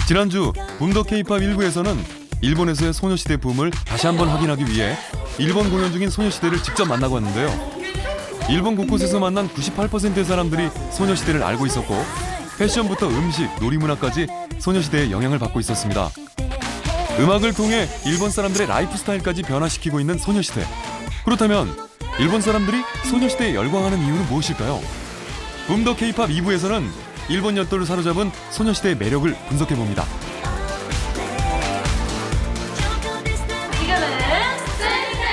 지난주 붐더 K-팝 1부에서는 일본에서의 소녀시대 붐을 다시 한번 확인하기 위해 일본 공연 중인 소녀시대를 직접 만나고 왔는데요. 일본 곳곳에서 만난 98%의 사람들이 소녀시대를 알고 있었고 패션부터 음식, 놀이문화까지 소녀시대의 영향을 받고 있었습니다. 음악을 통해 일본 사람들의 라이프 스타일까지 변화시키고 있는 소녀시대. 그렇다면 일본 사람들이 소녀시대에 열광하는 이유는 무엇일까요? 붐더 K-팝 2부에서는 일본 여도를 사로잡은 소녀시대의 매력을 분석해봅니다. 지금은 소녀시대!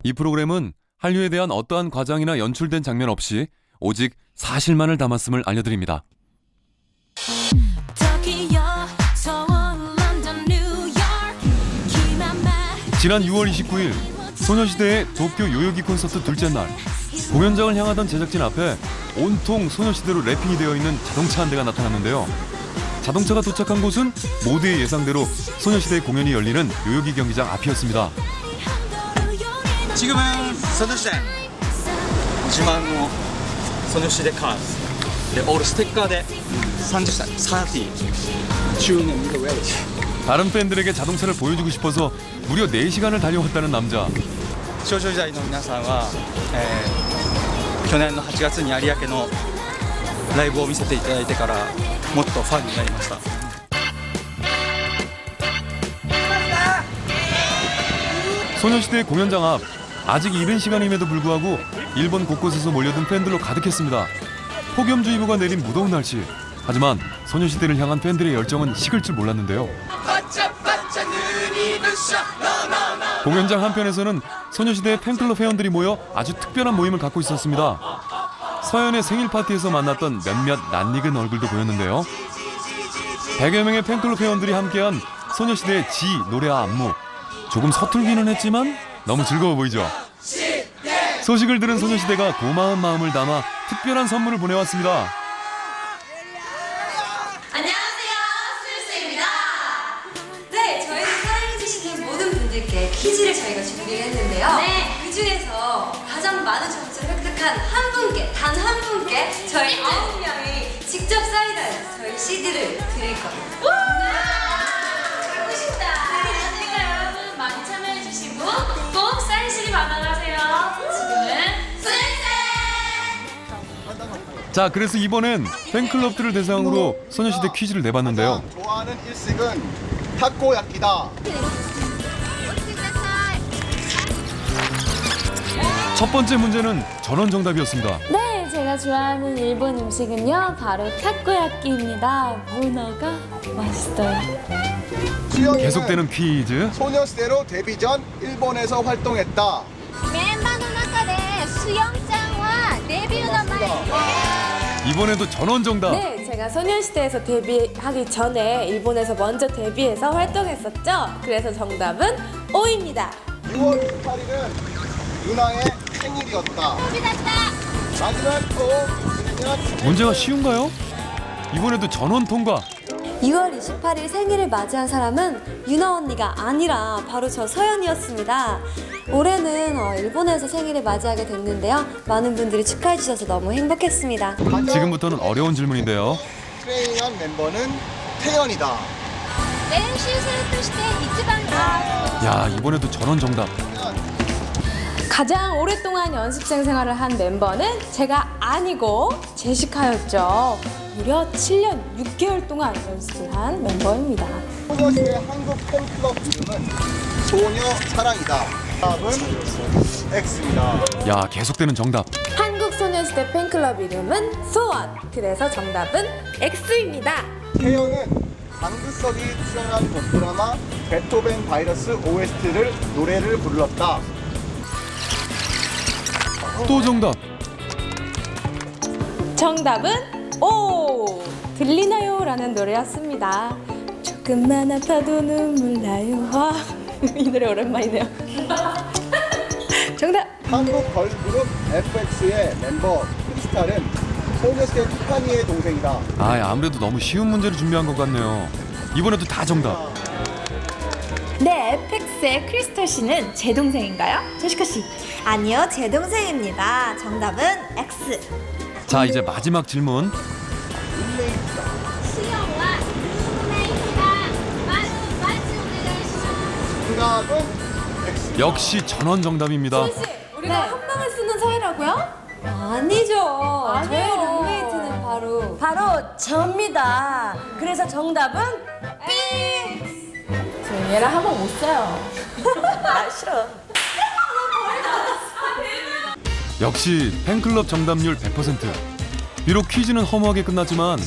이 프로그램은 한류에 대한 어떠한 과장이나 연출된 장면 없이 오직 사실만을 담았음을 알려드립니다. 지난 6월 29일 소녀시대의 도쿄 요요기 콘서트 둘째 날 공연장을 향하던 제작진 앞에 온통 소녀시대로 랩핑이 되어 있는 자동차 한 대가 나타났는데요. 자동차가 도착한 곳은 모두의 예상대로 소녀시대의 공연이 열리는 요요기 경기장 앞이었습니다. 지금은 소녀시대 지망의 소녀시대カーでオールステッカーで30歳30周年見てくれる 다른 팬들에게 자동차를 보여주고 싶어서 무려 4시간을 달려왔다는 남자. 少女時代の皆さんは、去年の8月に有明のライブを見せていただいてからもっとファンになりました。 소녀시대 공연장 앞 아직 이른 시간임에도 불구하고 일본 곳곳에서 몰려든 팬들로 가득했습니다. 폭염주의보가 내린 무더운 날씨. 하지만 소녀시대를 향한 팬들의 열정은 식을 줄 몰랐는데요. 공연장 한편에서는 소녀시대 팬클럽 회원들이 모여 아주 특별한 모임을 갖고 있었습니다. 서연의 생일 파티에서 만났던 몇몇 낯익은 얼굴도 보였는데요. 100여 명의 팬클럽 회원들이 함께한 소녀시대의 지 노래와 안무. 조금 서툴기는 했지만 너무 즐거워 보이죠. 소식을 들은 소녀시대가 고마운 마음을 담아 특별한 선물을 보내왔습니다. 안녕하세요, 소녀시대입니다. 네, 저희를 사랑해주시는 모든 분들께 퀴즈를 저희가 준비를 했는데요. 그 중에서 가장 많은 점수를 획득한 한 분께, 단 한 분께 저희 9명이 직접 사인한 저희 CD를 드릴 겁니다. 갖고 싶다. 그러니까 여러분 많이 참여해주시고 꼭 사인 CD 받아가세요. 지금은 소녀시대! 자, 그래서 이번엔 팬클럽들을 대상으로 소녀시대 퀴즈를 내봤는데요. 가장 좋아하는 일식은 타코야끼다. 첫 번째 문제는 전원 정답이었습니다. 네, 제가 좋아하는 일본 음식은요, 바로 타코야끼입니다. 문어가 맛있어요. 수영이는 계속되는 퀴즈. 소녀시대로 데뷔 전 일본에서 활동했다. メンバーの中でスヨンちゃんはデビューの前に 이번에도 전원 정답. 네, 제가 소녀시대에서 데뷔하기 전에 일본에서 먼저 데뷔해서 활동했었죠. 그래서 정답은 O입니다. 6월 28일은 유나의 생일이었다. 飛び出した 마지막 또 문제가 쉬운가요? 이번에도 전원 통과. 6월 28일 생일을 맞이한 사람은 유나 언니가 아니라 바로 저 서연이었습니다. 올해는 일본에서 생일을 맞이하게 됐는데요. 많은 분들이 축하해 주셔서 너무 행복했습니다. 지금부터는 어려운 질문인데요. 트레이닝한 멤버는 태연이다. 練習生として一番 야, 이번에도 전원 정답. 가장 오랫동안 연습생 생활을 한 멤버는 제가 아니고 제시카였죠. 무려 7년 6개월 동안 연습을 한 멤버입니다. 소녀시대 한국 팬클럽 이름은 소녀 사랑이다. 답은 X입니다. 야, 계속되는 정답. 한국 소녀시대 팬클럽 이름은 소원. 그래서 정답은 X입니다. 태연은 강규석이 출연한 드라마 베토벤 바이러스 OST를 노래를 불렀다. 또 정답. 정답은 오! 들리나요? 라는 노래였습니다. 조금만 아파도 눈물 나요. 와, 이 노래 오랜만이네요. 정답! 한국 걸그룹 FX의 멤버 크리스탈은 소녀시대 티파니의 동생이다. 아, 아무래도 너무 쉬운 문제를 준비한 것 같네요. 이번에도 다 정답. 네, 에펙스의 크리스탈 씨는 제 동생인가요? 제시카 씨. 아니요, 제 동생입니다. 정답은 X. 자, 이제 마지막 질문. 수영과 룸메이트가 마주 오네가이시마스. 정답은 X. 역시 전원 정답입니다. 우리가 한 방을 쓰는 사이라고요? 아니죠. 아니에요. 저희 룸메이트는 바로 접니다. 그래서 정답은 저 얘랑 한 번 못 써요. 아 싫어. 역시 팬클럽 정답률 100%. 비록 퀴즈는 허무하게 끝났지만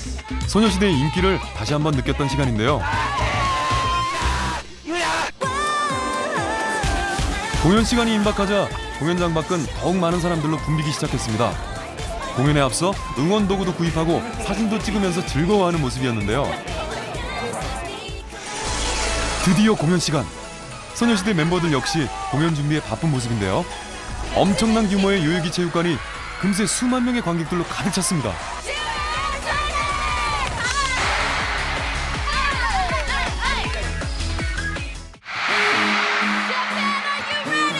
소녀시대의 인기를 다시 한번 느꼈던 시간인데요. 공연 시간이 임박하자 공연장 밖은 더욱 많은 사람들로 붐비기 시작했습니다. 공연에 앞서 응원 도구도 구입하고 사진도 찍으면서 즐거워하는 모습이었는데요. 드디어 공연 시간. 소녀시대 멤버들 역시 공연 준비에 바쁜 모습인데요. 엄청난 규모의 요요기 체육관이 금세 수만 명의 관객들로 가득 찼습니다.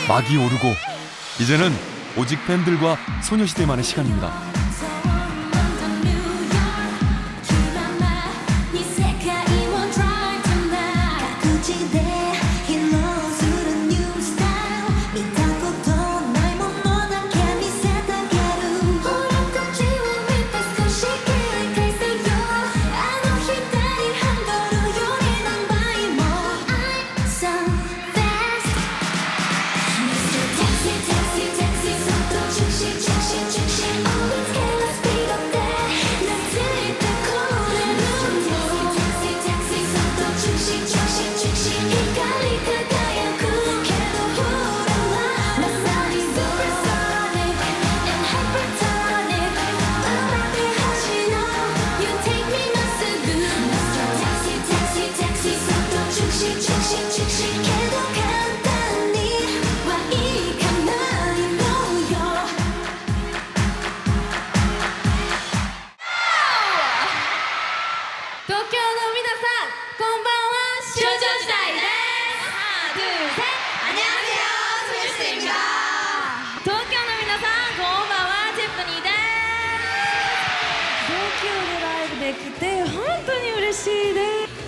막이 오르고 이제는 오직 팬들과 소녀시대만의 시간입니다.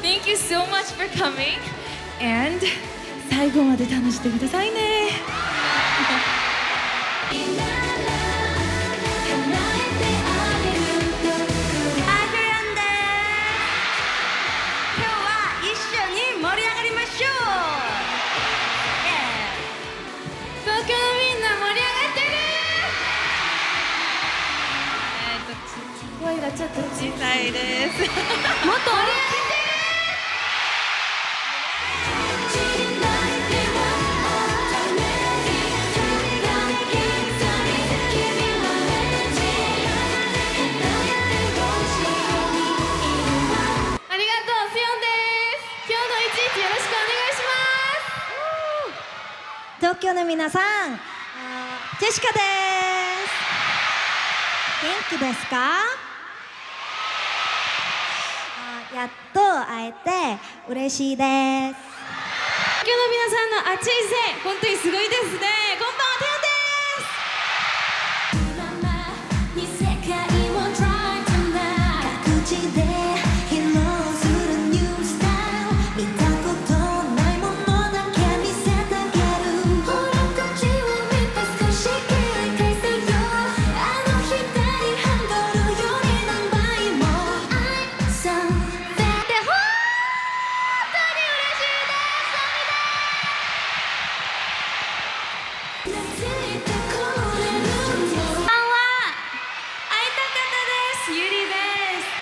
Thank you so much for coming. And 最後まで楽しんでくださいね。東京のみんな盛り上がってる。声がちょっと小さいです。もっと盛り上がってる。東京の皆さん、ジェシカです。元気ですか？やっと会えて嬉しいです。東京の皆さんの熱い声援、本当にすごいですね。こんばんは、テヨンです。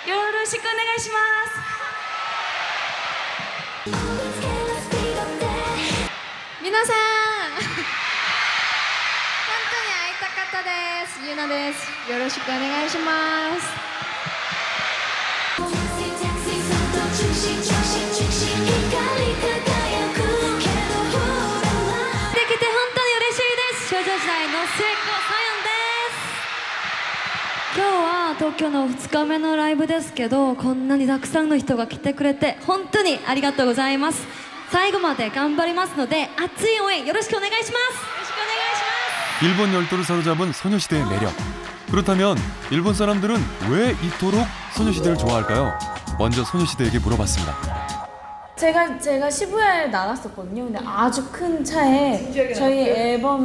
よろしくお願いします。皆さん本当に会いたかったです。ゆなです。よろしくお願いします。できて本当に嬉しいです。少女時代の末っ子さよんです。今日は東京の2日目のライブですけど、こんなにたくさんの人が来てくれて本当にありがとうございます。最後まで頑張りますので熱い応援よろしくお願いします。よろしくお願いします。 일본 열도를 사로잡은 소녀시대의 매력. 그렇다면 일본 사람들은 왜 이토록 소녀시대를 좋아할까요? 먼저 소녀시대에게 물어봤습니다. 제가 시부야에 나갔었거든요. 근데 아주 큰 차에 저희 앨범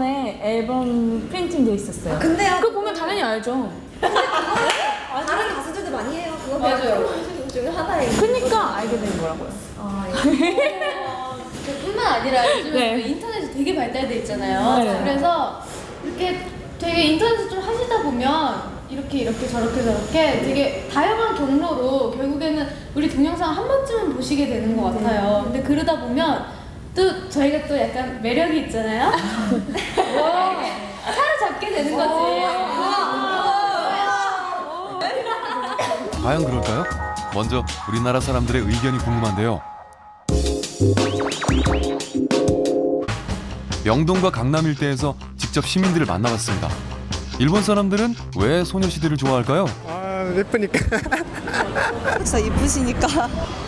프린팅돼 있었어요. 근데요, 그거 보면 당연히 알죠. 다른 가수들도 많이 해요. 그거 맞아요. 그 중에 하나예요. 그러니까 알게 된 거라고요. 뿐만 아니라 요즘에 네. 인터넷이 되게 발달돼 있잖아요. 네. 그래서 이렇게 되게 인터넷을 좀 하시다 보면 이렇게 저렇게 되게 다양한 경로로 결국에는 우리 동영상 한 번쯤은 보시게 되는 것 같아요. 근데 그러다 보면 또 저희가 또 약간 매력이 있잖아요. 사로잡게 되는 거지. 과연 그럴까요? 먼저 우리나라 사람들의 의견이 궁금한데요. 명동과 강남 일대에서 직접 시민들을 만나봤습니다. 일본 사람들은 왜 소녀시대를 좋아할까요? 예쁘니까.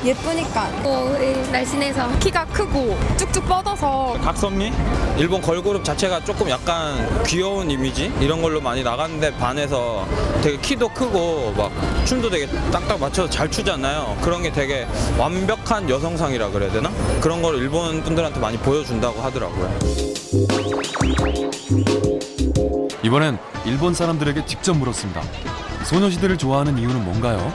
예쁘니까. 날씬해서 키가 크고 쭉쭉 뻗어서 각선미? 일본 걸그룹 자체가 조금 약간 귀여운 이미지? 이런 걸로 많이 나갔는데 반해서 되게 키도 크고 막 춤도 되게 딱딱 맞춰서 잘 추잖아요. 그런 게 되게 완벽한 여성상이라 그래야 되나? 그런 걸 일본 분들한테 많이 보여준다고 하더라고요. 이번엔 일본 사람들에게 직접 물었습니다. 소녀시대를 좋아하는 이유는 뭔가요?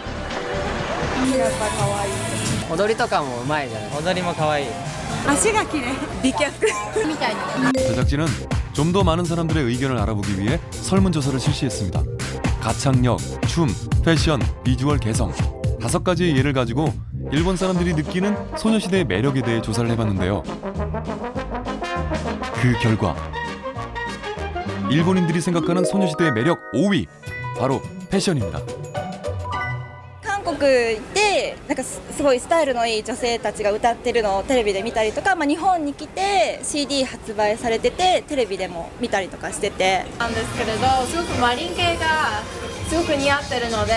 踊りとかもうまいじゃない。踊りも可愛い。 제작진은 좀 더 많은 사람들의 의견을 알아보기 위해 설문조사를 실시했습니다. 가창력, 춤, 패션, 비주얼 개성 5가지의 예를 가지고 일본 사람들이 느끼는 소녀시대의 매력에 대해 조사를 해봤는데요. 그 결과 일본인들이 생각하는 소녀시대의 매력 5위 바로 패션입니다. 韓国行ってなんかすごいスタイルのいい女性たちが歌ってるのをテレビで見たりとか、日本に来て CD 発売されててテレビでも見たりとかしてて、なんですけれど、すごくマリン系がすごく似合ってるので、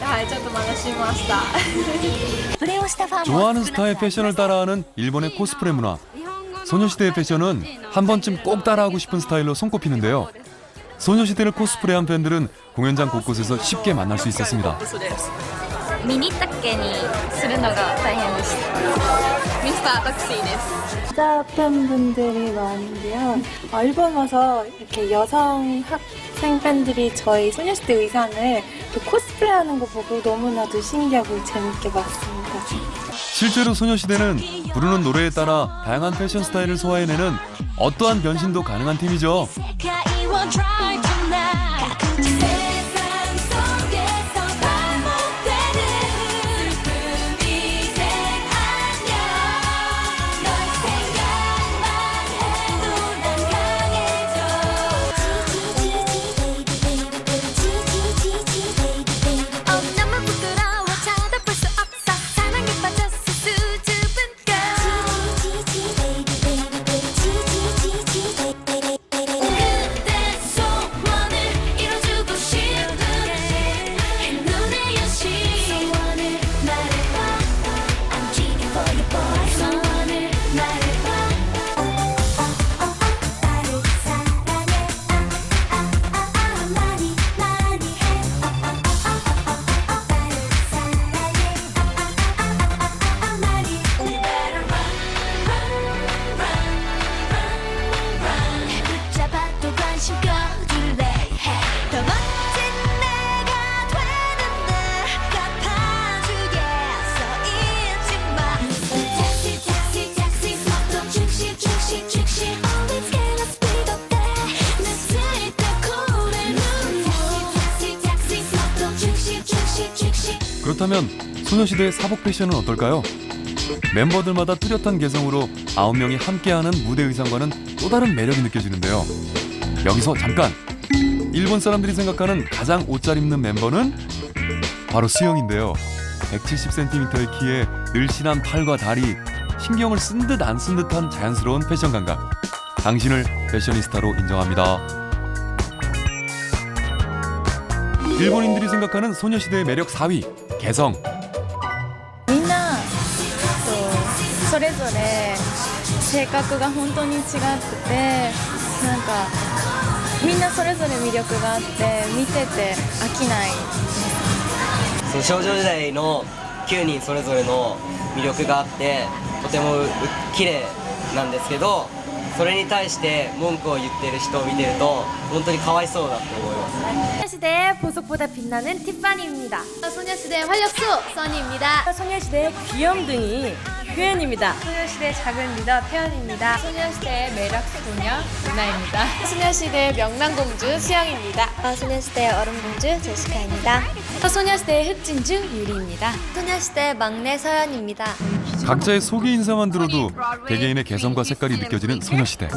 はい、ちょっと真似しました。 좋아하는 스타의 패션을 따라하는 일본의 코스프레 문화. 소녀시대의 패션은 한 번쯤 꼭 따라하고 싶은 스타일로 손꼽히는데요. 소녀시대를 코스프레한 팬들은 공연장 곳곳에서 쉽게 만날 수 있었습니다. ミニタケにするのが大変でした。ミスタータクシーです。 여자 팬분들이 많은데요. 일본 와서 이렇게 여성 학생 팬들이 저희 소녀시대 의상을 코스프레하는 거 보고 너무나도 신기하고 재밌게 봤습니다. 실제로 소녀시대는 부르는 노래에 따라 다양한 패션 스타일을 소화해내는 어떠한 변신도 가능한 팀이죠. 그렇다면 소녀시대의 사복 패션은 어떨까요? 멤버들마다 뚜렷한 개성으로 9명이 함께하는 무대 의상과는 또 다른 매력이 느껴지는데요. 여기서 잠깐! 일본 사람들이 생각하는 가장 옷 잘 입는 멤버는 바로 수영인데요. 170cm의 키에 늘씬한 팔과 다리, 신경을 쓴 듯 안 쓴 듯한 자연스러운 패션 감각. 당신을 패셔니스타로 인정합니다. 일본인들이 생각하는 소녀시대의 매력 4위, 개성. みんなそれぞれ性格が本当に違ってて、なんかみんなそれぞれ魅力があって見てて飽きない。その少女時代の9人それぞれの魅力があってとても綺麗なんですけど、それに対して文句を言ってる人を見てると本当にかわいそうだと思います。 소녀시대의 보석보다 빛나는 티파니입니다. 소녀시대의 활력소 써니입니다. 소녀시대의 귀염둥이 효연입니다. 소녀시대의 작은 리더 태연입니다. 소녀시대의 매력 소녀 유나입니다. 소녀시대의 명랑공주 수영입니다. 소녀시대의 얼음공주 제시카입니다. 소녀시대의 흑진주 유리입니다. 소녀시대의 막내 서연입니다. 각자의 소개 인사만 들어도 개개인의 개성과 색깔이 느껴지는 소녀시대.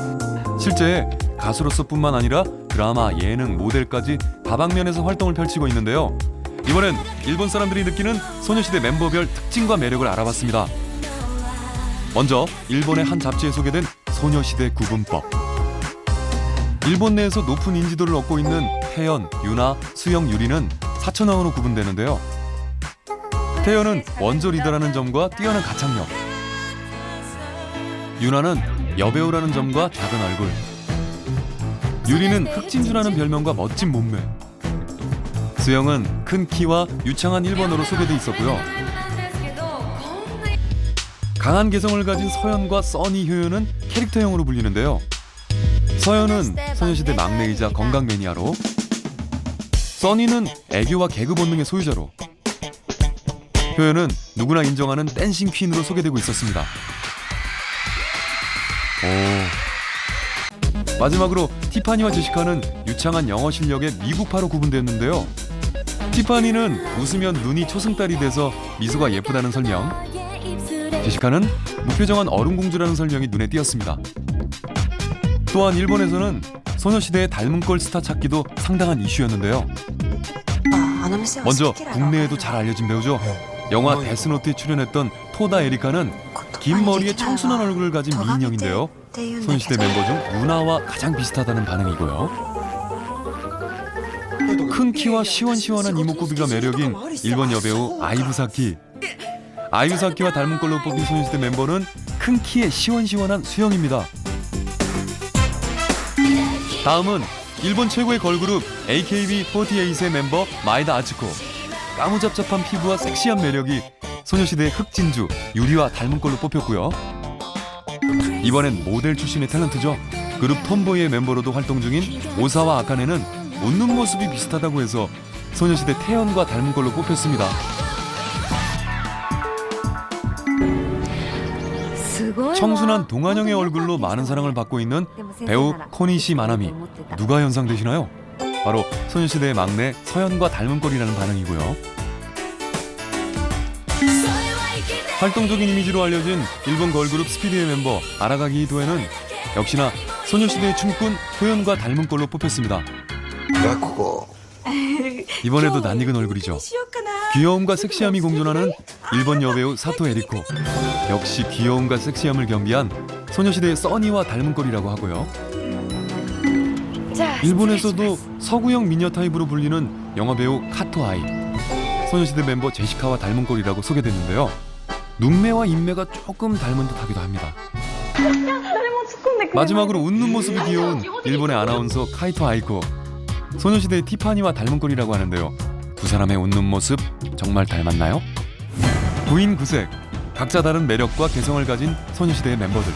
실제 가수로서뿐만 아니라 드라마, 예능, 모델까지 다방면에서 활동을 펼치고 있는데요. 이번엔 일본 사람들이 느끼는 소녀시대 멤버별 특징과 매력을 알아봤습니다. 먼저 일본의 한 잡지에 소개된 소녀시대 구분법. 일본 내에서 높은 인지도를 얻고 있는 태연, 유나, 수영, 유리는 사천왕으로 구분되는데요. 태연은 원조 리더라는 점과 뛰어난 가창력, 유나는 여배우라는 점과 작은 얼굴, 유리는 흑진주라는 별명과 멋진 몸매, 수영은 큰 키와 유창한 일본어로 소개돼 있었고요. 강한 개성을 가진 서연과 써니 효연은 캐릭터형으로 불리는데요. 서연은 소녀시대 막내이자 건강 매니아로, 써니는 애교와 개그 본능의 소유자로, 효연은 누구나 인정하는 댄싱 퀸으로 소개되고 있었습니다. 마지막으로 티파니와 제시카는 유창한 영어 실력의 미국파로 구분됐는데요. 티파니는 웃으면 눈이 초승달이 돼서 미소가 예쁘다는 설명, 제시카는 무표정한 얼음공주라는 설명이 눈에 띄었습니다. 또한 일본에서는 소녀시대의 닮은 꼴 스타 찾기도 상당한 이슈였는데요. 먼저 국내에도 잘 알려진 배우죠. 영화 데스노트에 출연했던 토다 에리카는 긴 머리에 청순한 얼굴을 가진 미인형인데요. 소녀시대 멤버 중 누나와 가장 비슷하다는 반응이고요. 큰 키와 시원시원한 이목구비가 매력인 일본 여배우 아이부사키. 아이부사키와 닮은 꼴로 뽑힌 소녀시대 멤버는 큰 키에 시원시원한 수영입니다. 다음은 일본 최고의 걸그룹 AKB48의 멤버 마에다 아츠코. 까무잡잡한 피부와 섹시한 매력이 소녀시대의 흑진주 유리와 닮은 꼴로 뽑혔고요. 이번엔 모델 출신의 탤런트죠. 그룹 톰보이의 멤버로도 활동 중인 오사와 아카네는 웃는 모습이 비슷하다고 해서 소녀시대 태연과 닮은 꼴로 뽑혔습니다. 청순한 동안형의 얼굴로 많은 사랑을 받고 있는 배우 코니시 마나미. 누가 연상되시나요? 바로 소녀시대의 막내 서연과 닮은 꼴이라는 반응이고요. 활동적인 이미지로 알려진 일본 걸그룹 스피드의 멤버 아라가기 히도에는 역시나 소녀시대의 춤꾼 효연과 닮은 꼴로 뽑혔습니다. 이번에도 낯익은 얼굴이죠. 귀여움과 섹시함이 공존하는 일본 여배우 사토 에리코. 역시 귀여움과 섹시함을 겸비한 소녀시대의 써니와 닮은 꼴이라고 하고요. 일본에서도 서구형 미녀 타입으로 불리는 영화배우 카토 아이. 소녀시대 멤버 제시카와 닮은 꼴이라고 소개됐는데요. 눈매와 인매가 조금 닮은 듯 하기도 합니다. 마지막으로 웃는 모습이 귀여운 일본의 아나운서 카이토 아이코. 소녀시대의 티파니와 닮은 꼴이라고 하는데요. 두 사람의 웃는 모습 정말 닮았나요? 9인 9색, 각자 다른 매력과 개성을 가진 소녀시대의 멤버들.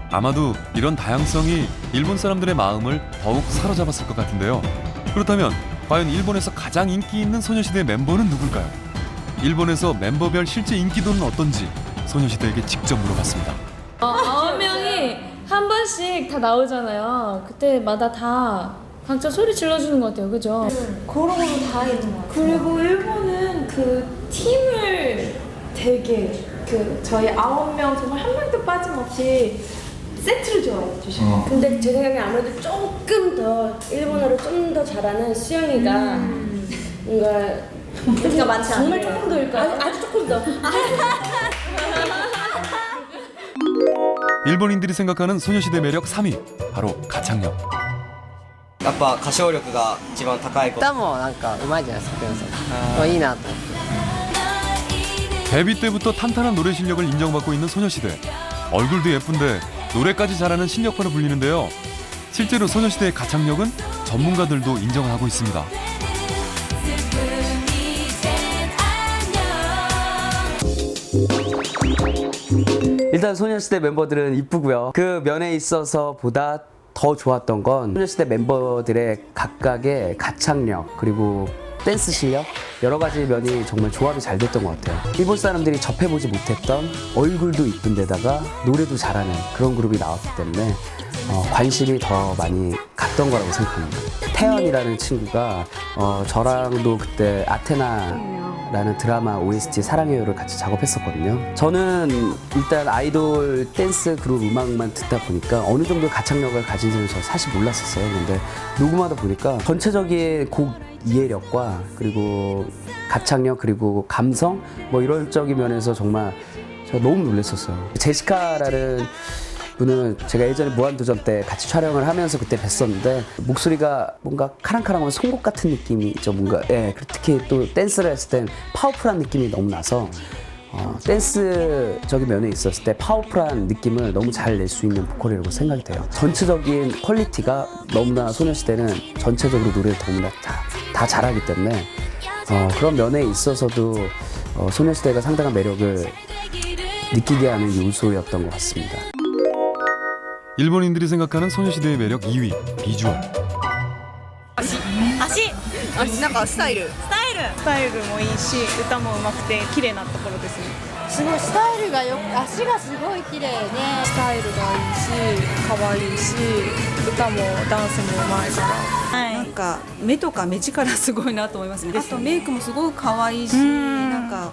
아마도 이런 다양성이 일본 사람들의 마음을 더욱 사로잡았을 것 같은데요. 그렇다면 과연 일본에서 가장 인기 있는 소녀시대 멤버는 누굴까요? 일본에서 멤버별 실제 인기도는 어떤지 소녀시대에게 직접 물어봤습니다. 9명이 한 번씩 다 나오잖아요. 그때마다 다 각자 소리 질러주는 것 같아요. 그죠? 고루고루 다 있는 것 같아요. 그리고 일본은 그 팀을 되게 저희 9명 정말 한 명도 빠짐없이 세트를 좋아해 주셔요. 근데 제 생각에 아무래도 조금 더 일본어를 좀 더 잘하는 수영이가 뭔가 인기가 많지 않아요. 정말 조금 더일까요? 아주 조금 더. 일본인들이 생각하는 소녀시대 매력 3위, 바로 가창력. やっぱ歌唱力が一番高いこと。歌もなんかうまいじゃないですか、ペヨンさん。いいなと。 데뷔 때부터 탄탄한 노래 실력을 인정받고 있는 소녀시대. 얼굴도 예쁜데 노래까지 잘하는 실력파로 불리는데요. 실제로 소녀시대의 가창력은 전문가들도 인정을 하고 있습니다. 일단 소녀시대 멤버들은 이쁘고요. 그 면에 있어서 보다 더 좋았던 건 소녀시대 멤버들의 각각의 가창력 그리고 댄스 실력 여러 가지 면이 정말 조합이 잘 됐던 것 같아요. 일본 사람들이 접해보지 못했던 얼굴도 이쁜 데다가 노래도 잘하는 그런 그룹이 나왔기 때문에 관심이 더 많이 갔던 거라고 생각합니다. 태연이라는 친구가 저랑도 그때 아테나라는 드라마 OST 사랑해요를 같이 작업했었거든요. 저는 일단 아이돌 댄스 그룹 음악만 듣다 보니까 어느 정도 가창력을 가진지는 저 사실 몰랐었어요. 근데 녹음하다 보니까 전체적인 곡 이해력과 그리고 가창력 그리고 감성 뭐 이런 적인 면에서 정말 제가 너무 놀랐었어요. 제시카라는 분은 제가 예전에 무한도전 때 같이 촬영을 하면서 그때 뵀었는데 목소리가 뭔가 카랑카랑한 송곳 같은 느낌이 있죠. 뭔가 특히 또 댄스를 했을 땐 파워풀한 느낌이 너무 나서 댄스적인 면에 있었을 때 파워풀한 느낌을 너무 잘 낼 수 있는 보컬이라고 생각이 돼요. 전체적인 퀄리티가 너무나 소녀시대는 전체적으로 노래를 너무나 다 잘하기 때문에 그런 면에 있어서도 소녀시대가 상당한 매력을 느끼게 하는 요소였던 것 같습니다. 일본인들이 생각하는 소녀시대의 매력 2위, 비주얼. なんかスタイルもいいし、歌も上手くて綺麗なところですね。すごいスタイルがよく足がすごい綺麗ね。スタイルがいいし、可愛いし、歌もダンスも上手いから、なんか目とか目力すごいなと思いますね。あとメイクもすごく可愛いし、なんか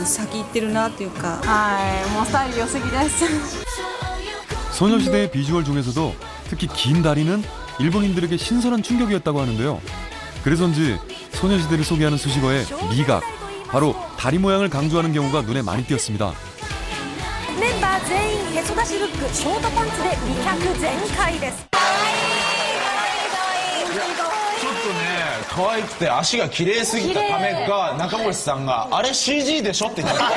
先行ってるなっていうか、もうスタイル良すぎです。 소녀시대의 비주얼 중에서도 특히 긴 다리는 일본인들에게 신선한 충격이었다고 하는데요. 그래서인지 소녀시대를 소개하는 수식어에 미각, 바로 다리 모양을 강조하는 경우가 눈에 많이 띄었습니다. 멤버全員へそ出しルックショートパンツで美脚全開です。ちょっとね可愛くて足が綺麗すぎたためか中森さんがあれ CG でしょって言ってた。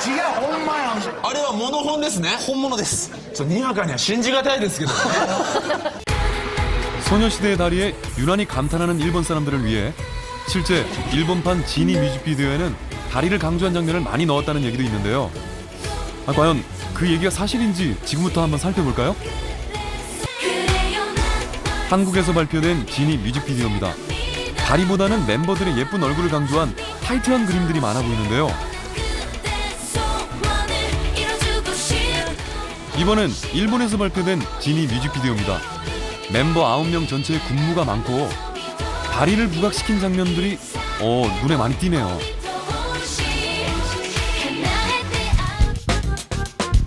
違うほんまやん。あれはモノ本ですね。本物です。にわかには信じがたいですけどね。 소녀시대의 다리에 유난히 감탄하는 일본 사람들을 위해 실제 일본판 지니 뮤직비디오에는 다리를 강조한 장면을 많이 넣었다는 얘기도 있는데요. 과연 그 얘기가 사실인지 지금부터 한번 살펴볼까요? 한국에서 발표된 지니 뮤직비디오입니다. 다리보다는 멤버들의 예쁜 얼굴을 강조한 타이트한 그림들이 많아 보이는데요. 이번엔 일본에서 발표된 지니 뮤직비디오입니다. 멤버 9명 전체에 군무가 많고 다리를 부각시킨 장면들이 눈에 많이 띄네요.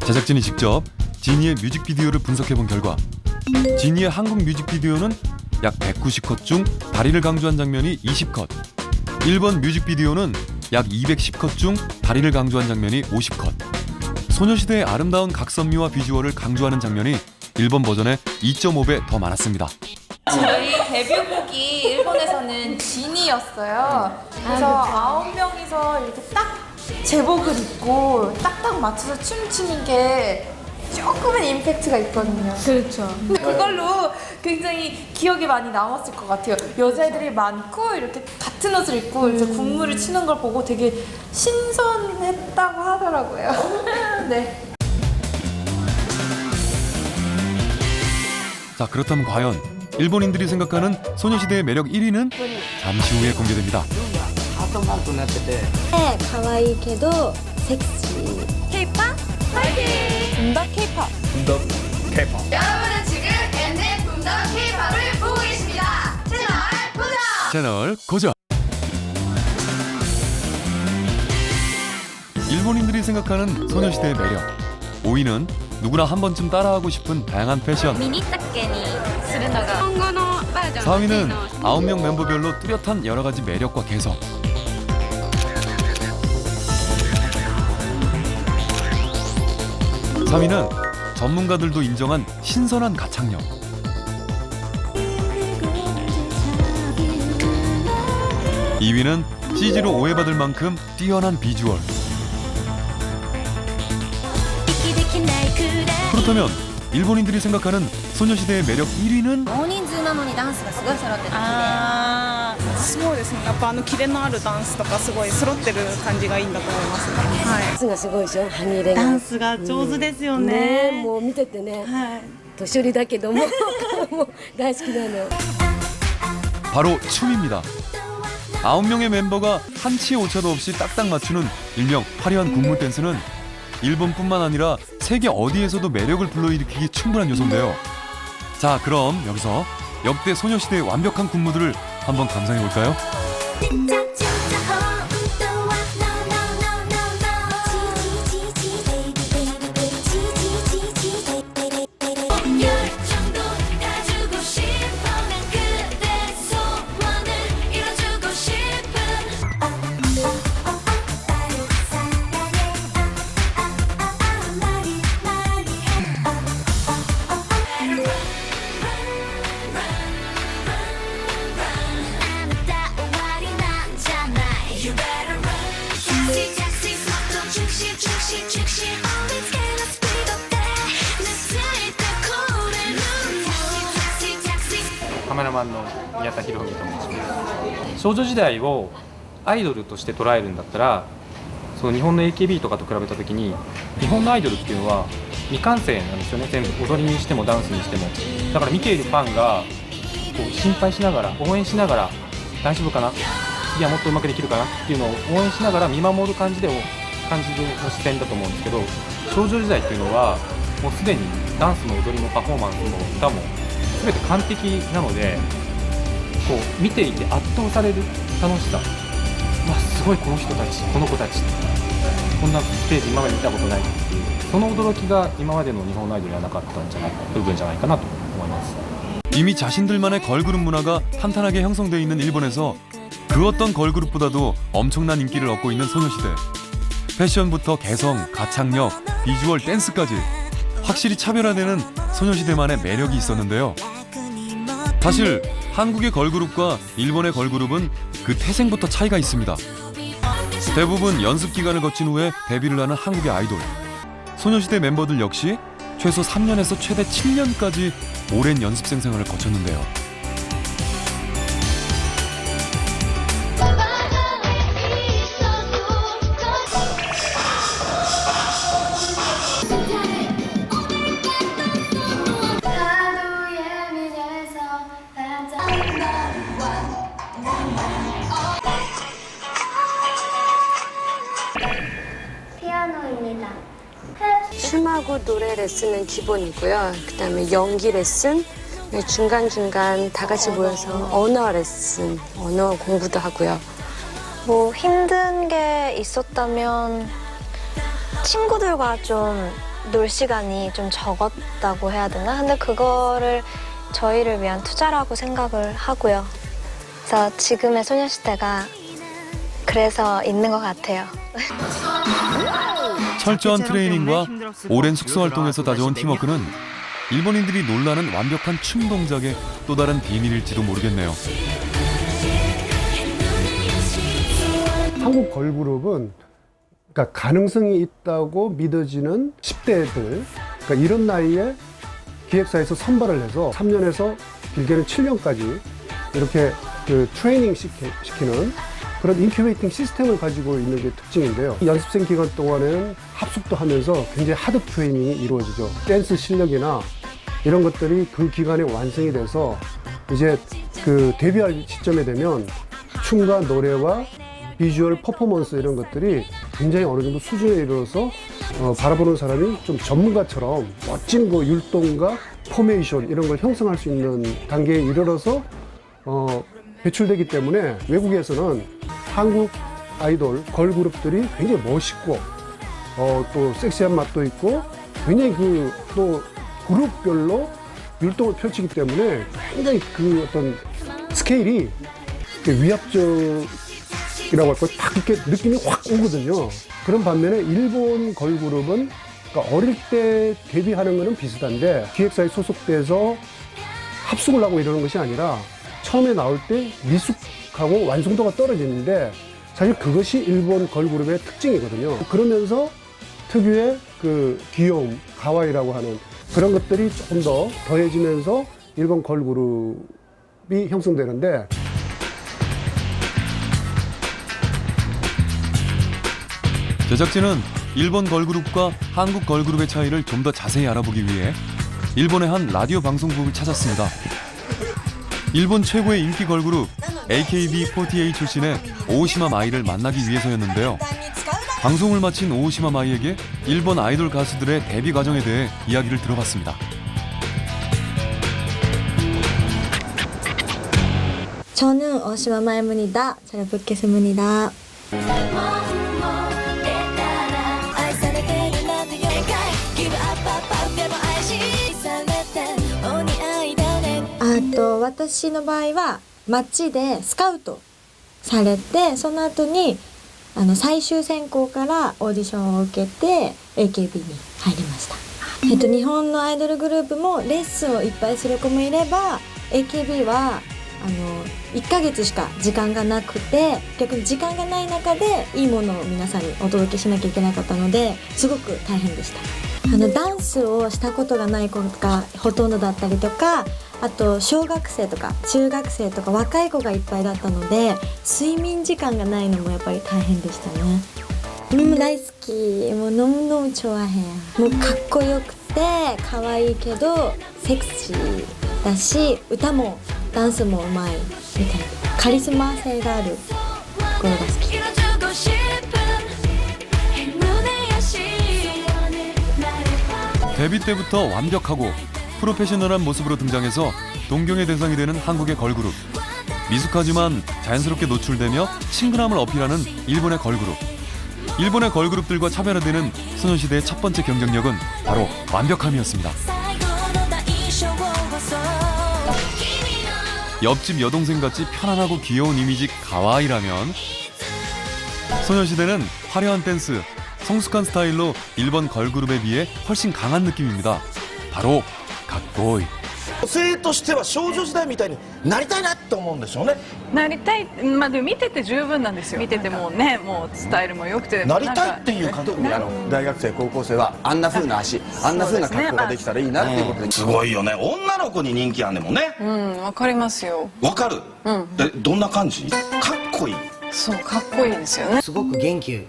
제작진이 직접 지니의 뮤직비디오를 분석해본 결과 지니의 한국 뮤직비디오는 약 190컷 중 다리를 강조한 장면이 20컷, 일본 뮤직비디오는 약 210컷 중 다리를 강조한 장면이 50컷. 소녀시대의 아름다운 각선미와 비주얼을 강조하는 장면이 일본 버전의 2.5배 더 많았습니다. 저희 데뷔곡이 일본에서는 진이었어요. 그래서 9명이서 이렇게 딱 제복을 입고 딱딱 맞춰서 춤추는 게 조금은 임팩트가 있거든요. 그렇죠. 그걸로 굉장히 기억에 많이 남았을 것 같아요. 여자애들이 많고 이렇게 같은 옷을 입고 이렇게 군무를 치는 걸 보고 되게 신선했다고 하더라고요. 네. 자, 그렇다면 과연 일본인들이 생각하는 소녀시대의 매력 1위는 잠시 후에 공개됩니다. ね、可愛いけどセクシー。K-pop 파이팅! 붐더 K-pop. 여러분은 지금 엔드 붐더 K-pop을 보고 계십니다. 채널 고정! 일본인들이 생각하는 소녀시대의 매력 5위는 누구나 한 번쯤 따라하고 싶은 다양한 패션. 4위는 9명 멤버별로 뚜렷한 여러 가지 매력과 개성. 3위는 전문가들도 인정한 신선한 가창력. 2위는 CG로 오해받을 만큼 뛰어난 비주얼. 그렇다면 일본인들이 생각하는 소녀시대의 매력 1위는? 大人数なのにダンスがすごい揃ってて綺麗。すごいですね。やっぱキレのあるダンスとかすごい揃ってる感じがいいんだと思いますね。はい。ダンスがすごいでしょ、ハニレが。ダンスが上手ですよね。ね、もう見ててね。はい。年寄りだけどももう大好きなの。 바로 춤입니다. 9명의 멤버가 한치의 오차도 없이 딱딱 맞추는 일명 화려한 국물 댄스는 일본뿐만 아니라 세계 어디에서도 매력을 불러일으키기 충분한 요소인데요. 자, 그럼 여기서 역대 소녀시대의 완벽한 군무들을 한번 감상해 볼까요?カメラマンの宮田博文と申します。少女時代をアイドルとして捉えるんだったら、その日本の AKB とかと比べた時に日本のアイドルっていうのは未完成なんですよね。全部踊りにしてもダンスにしても。だから見ているファンがこう心配しながら応援しながら大丈夫かな、いやもっとうまくできるかなっていうのを応援しながら見守る感じの視線だと思うんですけど、少女時代っていうのはもうすでにダンスも踊りもパフォーマンスも歌も全て完璧なので、こう見ていて圧倒される楽しさ、わすごいこの人たちこの子たちこんなステージ今まで見たことないっていう、その驚きが今までの日本のアイドルにはなかったんじゃない部分じゃないかなと思います。 이미 자신들만의 걸그룹 문화가 탄탄하게 형성되어 있는 일본에서 그 어떤 걸그룹보다도 엄청난 인기를 얻고 있는 소녀시대. 패션부터 개성, 가창력, 비주얼, 댄스까지 확실히 차별화되는 소녀시대만의 매력이 있었는데요. 사실 한국의 걸그룹과 일본의 걸그룹은 그 태생부터 차이가 있습니다. 대부분 연습 기간을 거친 후에 데뷔를 하는 한국의 아이돌. 소녀시대 멤버들 역시 최소 3년에서 최대 7년까지 오랜 연습생 생활을 거쳤는데요. 피아노입니다. 춤하고 노래 레슨은 기본이고요. 그다음에 연기 레슨, 중간중간 다 같이 모여서 언어 레슨, 언어 공부도 하고요. 뭐 힘든 게 있었다면 친구들과 좀 놀 시간이 좀 적었다고 해야 되나? 근데 그거를 저희를 위한 투자라고 생각을 하고요. 그래서 지금의 소녀시대가 그래서 있는 것 같아요. 철저한 트레이닝과 오랜 숙소 활동에서 다져온 팀워크는 일본인들이 놀라는 완벽한 춤 동작의 또 다른 비밀일지도 모르겠네요. 한국 걸그룹은 그러니까 가능성이 있다고 믿어지는 10대들, 그러니까 이런 나이에 기획사에서 선발을 해서 3년에서 길게는 7년까지 이렇게 그 트레이닝 시키는 그런 인큐베이팅 시스템을 가지고 있는 게 특징인데요. 연습생 기간 동안에는 합숙도 하면서 굉장히 하드 트레이닝이 이루어지죠. 댄스 실력이나 이런 것들이 그 기간에 완성이 돼서 이제 그 데뷔할 시점에 되면 춤과 노래와 비주얼 퍼포먼스 이런 것들이 굉장히 어느 정도 수준에 이르러서 바라보는 사람이 좀 전문가처럼 멋진 그 율동과 포메이션 이런 걸 형성할 수 있는 단계에 이르러서 배출되기 때문에 외국에서는 한국 아이돌 걸그룹들이 굉장히 멋있고 또 섹시한 맛도 있고 굉장히 그 또 그룹별로 율동을 펼치기 때문에 굉장히 그 어떤 스케일이 위압적이라고 할까요? 딱 이렇게 느낌이 확 오거든요. 그런 반면에 일본 걸그룹은 그러니까 어릴 때 데뷔하는 거는 비슷한데 기획사에 소속돼서 합숙을 하고 이러는 것이 아니라 처음에 나올 때 미숙하고 완성도가 떨어지는데 사실 그것이 일본 걸그룹의 특징이거든요. 그러면서 특유의 그 귀여움, 가와이라고 하는 그런 것들이 조금 더 더해지면서 일본 걸그룹이 형성되는데 제작진은 일본 걸그룹과 한국 걸그룹의 차이를 좀 더 자세히 알아보기 위해 일본의 한 라디오 방송국을 찾았습니다. 일본 최고의 인기 걸그룹 AKB48 출신의 오오시마 마이를 만나기 위해서였는데요. 방송을 마친 오오시마 마이에게 일본 아이돌 가수들의 데뷔 과정에 대해 이야기를 들어봤습니다. 저는 오시마 마이입니다. 잘 뵙겠습니다.私の場合は街でスカウトされて、その後に最終選考からオーディションを受けて AKB に入りました。日本のアイドルグループもレッスンをいっぱいする子もいれば AKB は1ヶ月しか時間がなくて、逆に時間がない中でいいものを皆さんにお届けしなきゃいけなかったのですごく大変でした。ダンスをしたことがない子がほとんどだったりとか、あと小学生とか中学生とか若い子がいっぱいだったので睡眠時間がないのもやっぱり大変でしたね。大好き。もう너무 좋아해요。もうかっこよくて可愛いけどセクシーだし、歌もダンスもうまいみたいなカリスマ性がある子が好き。데뷔 때부터 완벽하고 프로페셔널한 모습으로 등장해서 동경의 대상이 되는 한국의 걸그룹. 미숙하지만 자연스럽게 노출되며 친근함을 어필하는 일본의 걸그룹. 일본의 걸그룹들과 차별화되는 소녀시대의 첫 번째 경쟁력은 바로 완벽함이었습니다. 옆집 여동생같이 편안하고 귀여운 이미지 가와이라면 소녀시대는 화려한 댄스, 성숙한 스타일로 일본 걸그룹에 비해 훨씬 강한 느낌입니다. 바로 갓고이. 女性としては少女時代みたいになりたいなって思うんでしょうね。なりたい、まあでも見てて十分なんですよ。見ててもね、もうスタイルも良くて。なりたいっていう監督に大学生高校生はあんな風な足、あんな風な格好ができたらいいなっていうことで。すごいよね。女の子に人気あんねんもんね。うん、わかりますよ。わかる。どんな感じ？かっこいい。そう、かっこいいですよね。すごく元気。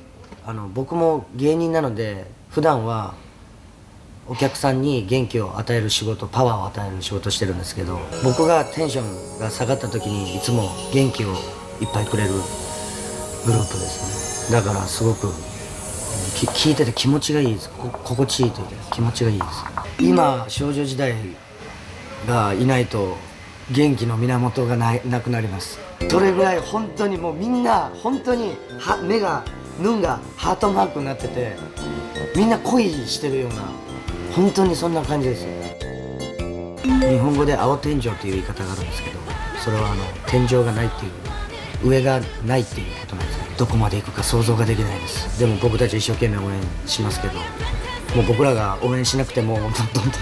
僕も芸人なので普段はお客さんに元気を与える仕事、パワーを与える仕事をしてるんですけど、僕がテンションが下がった時にいつも元気をいっぱいくれるグループですね。だからすごく聞いてて気持ちがいいです。心地いいというか気持ちがいいです。今少女時代がいないと元気の源がなくなります。それぐらい本当にもうみんな本当に目がヌンがハートマークになってて、みんな恋してるような本当にそんな感じです。日本語で青天井っていう言い方があるんですけど、それは天井がないっていう上がないっていうことなんですけど、どこまで行くか想像ができないです。でも僕たち一生懸命応援しますけど、もう僕らが応援しなくても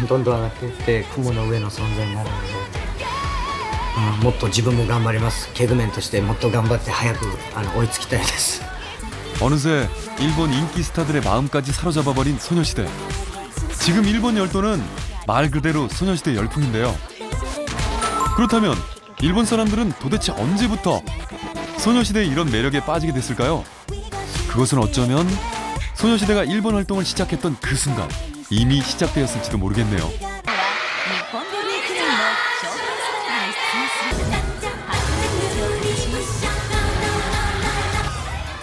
どんどん上がっていって雲の上の存在になるので、もっと自分も頑張ります。ケグメンとしてもっと頑張って早く追いつきたいです。 어느새 일본 인기 스타들의 마음까지 사로잡아버린 소녀시대. 지금 일본 열도는 말 그대로 소녀시대 열풍인데요. 그렇다면 일본 사람들은 도대체 언제부터 소녀시대의 이런 매력에 빠지게 됐을까요? 그것은 어쩌면 소녀시대가 일본 활동을 시작했던 그 순간 이미 시작되었을지도 모르겠네요.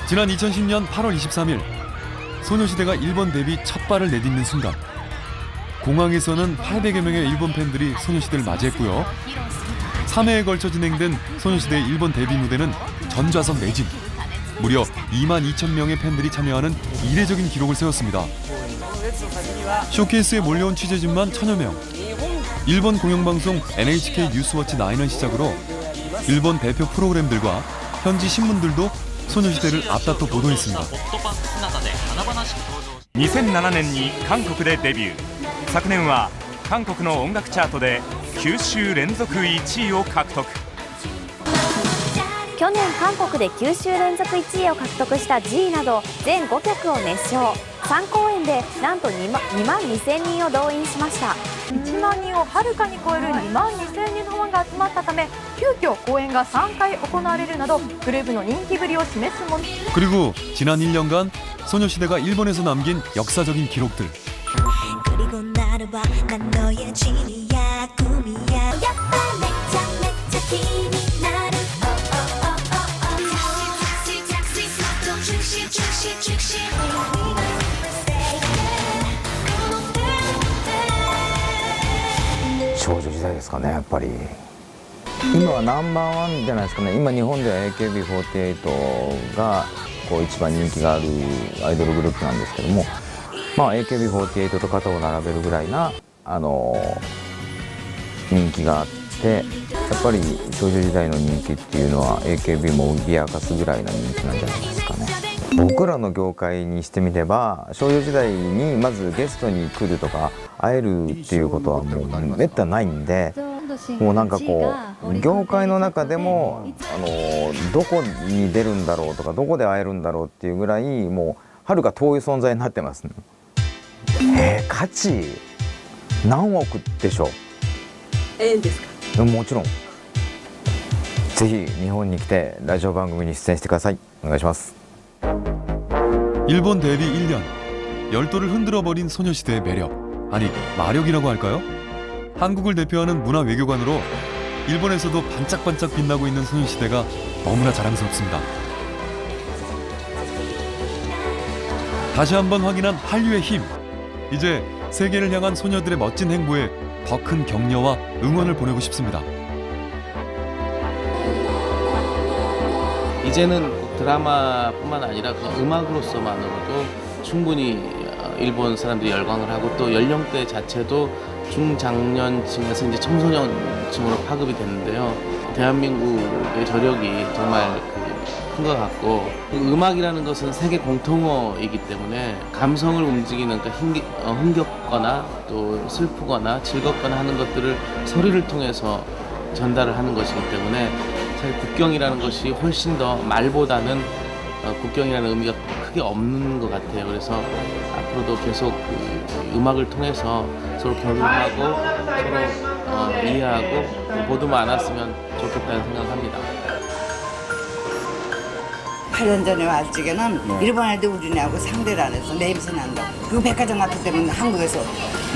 지난 2010년 8월 23일 소녀시대가 일본 데뷔 첫 발을 내딛는 순간 공항에서는 800여 명의 일본 팬들이 소녀시대를 맞이했고요. 3회에 걸쳐 진행된 소녀시대의 일본 데뷔 무대는 전좌석 매진. 무려 22,000명의 팬들이 참여하는 이례적인 기록을 세웠습니다. 쇼케이스에 몰려온 취재진만 1,000여 명. 일본 공영방송 NHK 뉴스워치 9을 시작으로 일본 대표 프로그램들과 현지 신문들도 소녀시대를 앞다퉈 보도했습니다. 2007年に韓国でデビュー。昨年は韓国の音楽チャートで9週連続1位を獲得。去年韓国で9週連続1位を獲得した G など全5曲を熱唱。3公演でなんと2万2000人を動員しました。1万人をはるかに超える2万2000人のファンが集まったため、急遽公演が3回行われるなどグループの人気ぶりを示すもの。 그리고 지난 1년간 소녀시대가 일본에서 남긴 역사적인 기록들. 그리고 나를 봐, 난 너의 진이야 꿈이야. 야빠 맥자 힘이 나를 taxi 또 즉시 少女時代ですかね、やっぱり今はナンバーワンじゃないですかね。今日本では AKB48 がこう一番人気があるアイドルグループなんですけども、まあ AKB48 と肩を並べるぐらいな人気があって、やっぱり少女時代の人気っていうのは AKB も脅かすぐらいの人気なんじゃないですかね。僕らの業界にしてみれば、少女時代にまずゲストに来るとか会えるっていうことはもうめったにないんで、もうなんかこう業界の中でもどこに出るんだろうとかどこで会えるんだろうっていうぐらいもうはるか遠い存在になってますね。価値何億でしょう。ですか。もちろん。ぜひ日本に来てラジオ番組に出演してください。お願いします。 일본 데뷔 1년, 열도를 흔들어버린 소녀시대의 매력, 아니 마력이라고 할까요? 한국을 대표하는 문화 외교관으로 일본에서도 반짝반짝 빛나고 있는 소녀시대가 너무나 자랑스럽습니다. 다시 한번 확인한 한류의 힘. 이제 세계를 향한 소녀들의 멋진 행보에 더 큰 격려와 응원을 보내고 싶습니다. 이제는 드라마뿐만 아니라 그냥 음악으로서만으로도 충분히 일본 사람들이 열광을 하고 또 연령대 자체도 중장년층에서 이제 청소년층으로 파급이 됐는데요. 대한민국의 저력이 정말 큰 것 같고, 음악이라는 것은 세계 공통어이기 때문에 감성을 움직이는, 그러니까 흥겹거나 또 슬프거나 즐겁거나 하는 것들을 소리를 통해서 전달을 하는 것이기 때문에 사실 국경이라는 것이 훨씬 더 말보다는 국경이라는 의미가 크게 없는 것 같아요. 그래서 앞으로도 계속 음악을 통해서 서로 교류하고 서로 이해하고 모두 많았으면 좋겠다는 생각합니다. 8년 전에 왔을 적에는 일본 애들 우리네하고 상대를 안 해서 냄새 난다. 그 백화점 같은 때는 한국에서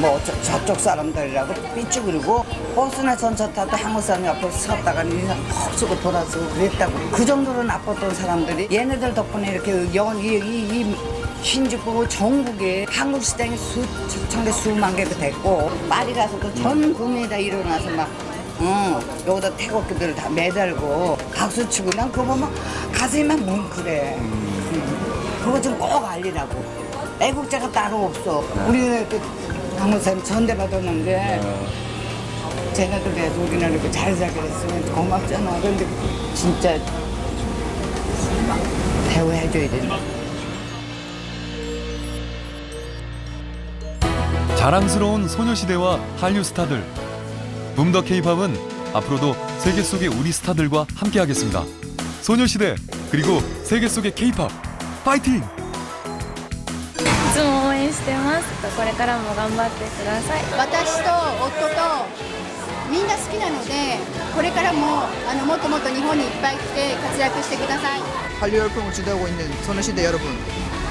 뭐 저쪽 사람들이라고 삐죽거리고 버스나 전차 타도 한국 사람이 앞으로 섰다가 인상 퍽 쓰고 돌아서고 그랬다고. 그 정도로 나빴던 사람들이 얘네들 덕분에 이렇게 이 신주국 전국에 한국 시장이 수천 개 수만 개가 됐고, 파리 가서도 전 국민이 다 일어나서 막 여기다 태극기들 다 매달고 박수 치고, 난 그거 보면 가슴이 막 뭉클해. 그거 좀 꼭 알리라고. 애국자가 따로 없어. 우리는 한국 사람 전대받았는데 쟤네들에서 우리나라 이렇게 잘 살게 됐으면 고맙잖아. 그런데 진짜 대우해줘야 된다. 자랑스러운 소녀시대와 한류 스타들. 붐더 K-팝은 앞으로도 세계 속의 우리 스타들과 함께하겠습니다. 소녀시대 그리고 세계 속의 K-팝 파이팅! いつも応援してます。これからも頑張ってください。私と夫とみんな好きなので、これからももっともっと日本にいっぱい来て活躍してください。 한류 열풍을 주도하고 있는 소녀시대 여러분,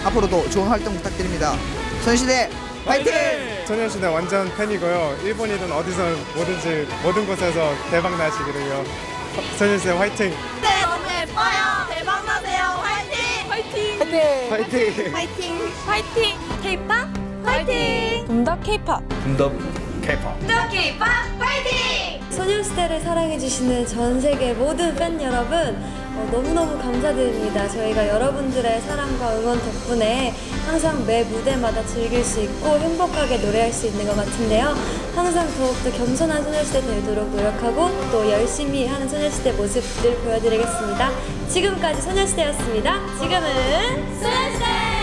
앞으로도 좋은 활동 부탁드립니다. 소녀시대 파이팅! 소녀시대 완전 팬이고요. 일본이든 어디서 뭐든지 모든 곳에서 대박 나시기를요. 소녀시대 화이팅! 네, 너무 예뻐요. 대박 나세요. 화이팅! 화이팅! 화이팅! 화이팅! 화이팅! K-pop 화이팅! 붐더 K-pop. 붐더 K-pop. 붐더 K-pop 화이팅! 소녀시대를 사랑해주시는 전 세계 모든 팬 여러분, 너무너무 감사드립니다. 저희가 여러분들의 사랑과 응원 덕분에 항상 매 무대마다 즐길 수 있고 행복하게 노래할 수 있는 것 같은데요. 항상 더욱더 겸손한 소녀시대 되도록 노력하고 또 열심히 하는 소녀시대 모습들 보여드리겠습니다. 지금까지 소녀시대였습니다. 지금은 소녀시대!